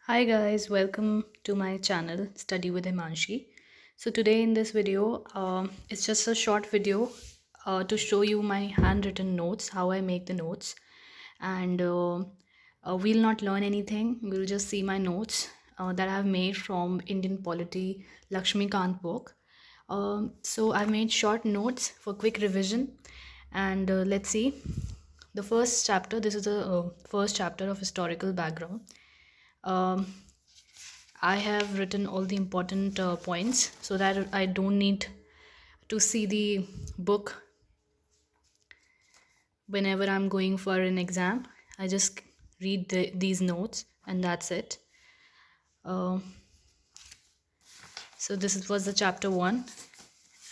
Hi guys, welcome to my channel Study with Himanshi. So today in this video, it's just a short video to show you my handwritten notes, how I make the notes, and we'll not learn anything. We'll just see my notes that I've made from Indian Polity Lakshmikant book. So I've made short notes for quick revision, and let's see the first chapter. This is the first chapter of historical background. um, I have written all the important points so that I don't need to see the book whenever I'm going for an exam. I just read these notes and that's it. Uh, so this was the chapter 1,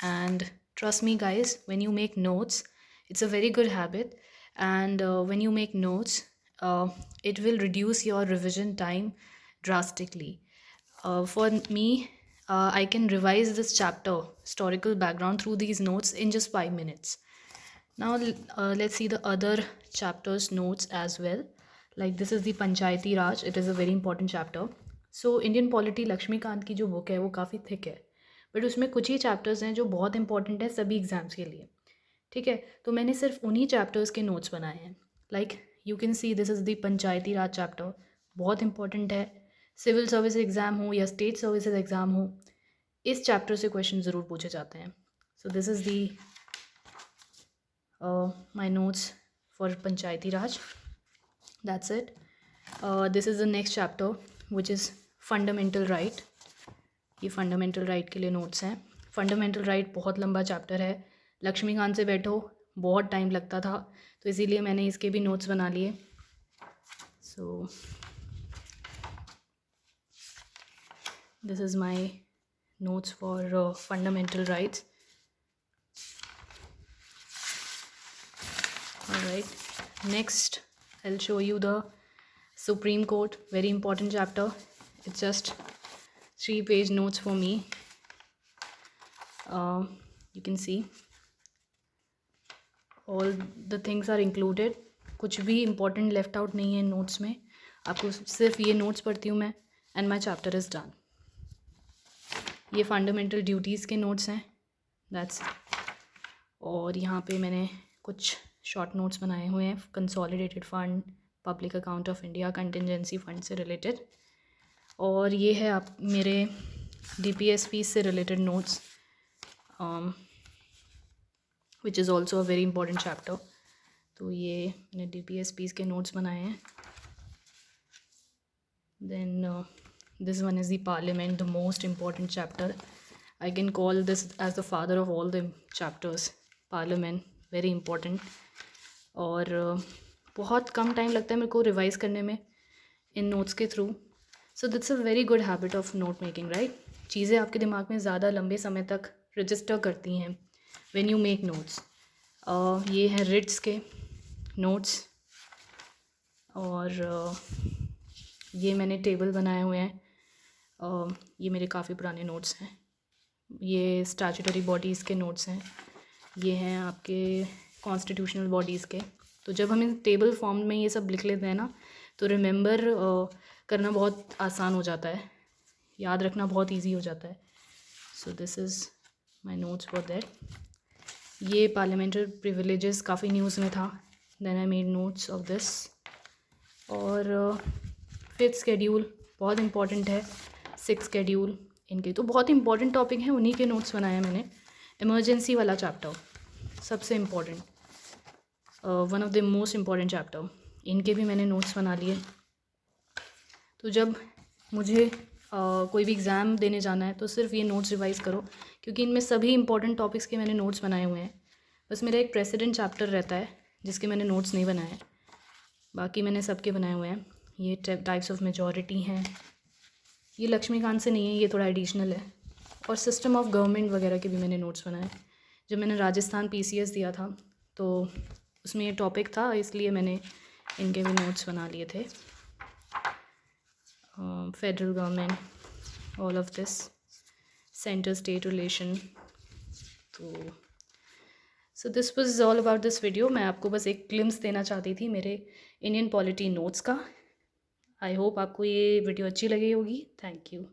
and trust me guys, when you make notes, it's a very good habit, and when you make notes, it will reduce your revision time drastically. For me, I can revise this chapter, historical background, through these notes in just 5 minutes. Now, let's see the other chapters' notes as well. Like this is the Panchayati Raj. It is a very important chapter. So Indian polity Laxmikanth की जो book है वो काफ़ी thick है, but उसमें कुछ ही chapters हैं जो बहुत इंपॉर्टेंट है सभी एग्जाम्स के लिए. ठीक है, तो मैंने सिर्फ उन्हीं चैप्टर्स के नोट्स बनाए हैं. Like you can see this is the Panchayati Raj chapter. बहुत इंपॉर्टेंट है. सिविल सर्विस एग्ज़ाम हो या स्टेट सर्विसेज एग्ज़ाम हो, इस चैप्टर से क्वेश्चन ज़रूर पूछे जाते हैं. सो this is the my notes for Panchayati Raj. That's it. This is the next chapter, which is Fundamental Right. ये फंडामेंटल राइट के लिए नोट्स हैं. फंडामेंटल राइट बहुत लंबा चैप्टर है. लक्ष्मीकांत से बैठो बहुत टाइम लगता था, तो इसीलिए मैंने इसके भी नोट्स बना लिए. सो this is my notes for fundamental rights. Alright, next I'll show you the Supreme Court, very important chapter. It's just 3-page notes for me. You can see all the things are included. कुछ भी important left out नहीं है notes में. आपको सिर्फ ये notes पढ़ती हूँ मैं, and my chapter is done. ये fundamental duties के notes हैं. That's और यहाँ पे मैंने कुछ शॉर्ट नोट्स बनाए हुए हैं. Consolidated fund, public account of India, contingency fund से रिलेटेड. और ये है आप मेरे DPS फीस से related notes, which is also a very important chapter. तो ये मैंने DPS फीस के नोट्स बनाए हैं. Then this one is the parliament, the most important chapter. I can call this as the father of all the chapters. Parliament very important, और बहुत कम time लगता है मेरे को रिवाइज करने में इन नोट्स के through. So that's a very good habit of note making, right. चीज़ें आपके दिमाग में ज़्यादा लंबे समय तक रजिस्टर करती हैं व्हेन यू मेक नोट्स. ये हैं रिट्स के नोट्स, और ये मैंने टेबल बनाए हुए हैं. ये मेरे काफ़ी पुराने नोट्स हैं. ये स्टैट्यूटरी बॉडीज़ के नोट्स हैं. ये हैं आपके कॉन्स्टिट्यूशनल बॉडीज़ के. तो जब हम इन टेबल फॉर्म में ये सब लिख लेते हैं ना, तो रिमेंबर करना बहुत आसान हो जाता है, याद रखना बहुत इजी हो जाता है. So this is my notes for that. ये पार्लियामेंट्री प्रिविलेजेस काफ़ी न्यूज़ में था. Then I made notes of this. और 5th शेड्यूल बहुत इंपॉर्टेंट है. 6th शेड्यूल, इनके तो बहुत इंपॉर्टेंट टॉपिक हैं, उन्हीं के नोट्स बनाए हैं मैंने. इमरजेंसी वाला चैप्टर सबसे important, one of the most important chapter, इनके भी मैंने नोट्स बना लिए. तो जब मुझे कोई भी एग्ज़ाम देने जाना है तो सिर्फ ये नोट्स रिवाइज़ करो, क्योंकि इनमें सभी इंपॉर्टेंट टॉपिक्स के मैंने नोट्स बनाए हुए हैं. बस मेरा एक प्रेसिडेंट चैप्टर रहता है जिसके मैंने नोट्स नहीं बनाए हैं, बाकी मैंने सबके बनाए हुए हैं. ये टाइप्स ऑफ मेजॉरिटी हैं. ये लक्ष्मीकांत से नहीं है, ये थोड़ा एडिशनल है. और सिस्टम ऑफ गवर्नमेंट वगैरह के भी मैंने नोट्स बनाए. जब मैंने राजस्थान PCS दिया था तो उसमें ये टॉपिक था, इसलिए मैंने इनके भी नोट्स बना लिए थे. Federal government, all of this, centre state relation. तो so this was all about this video. मैं आपको बस एक ग्लिम्स देना चाहती थी मेरे इंडियन पॉलिटी नोट्स का. आई होप आपको ये वीडियो अच्छी लगी होगी। Thank you.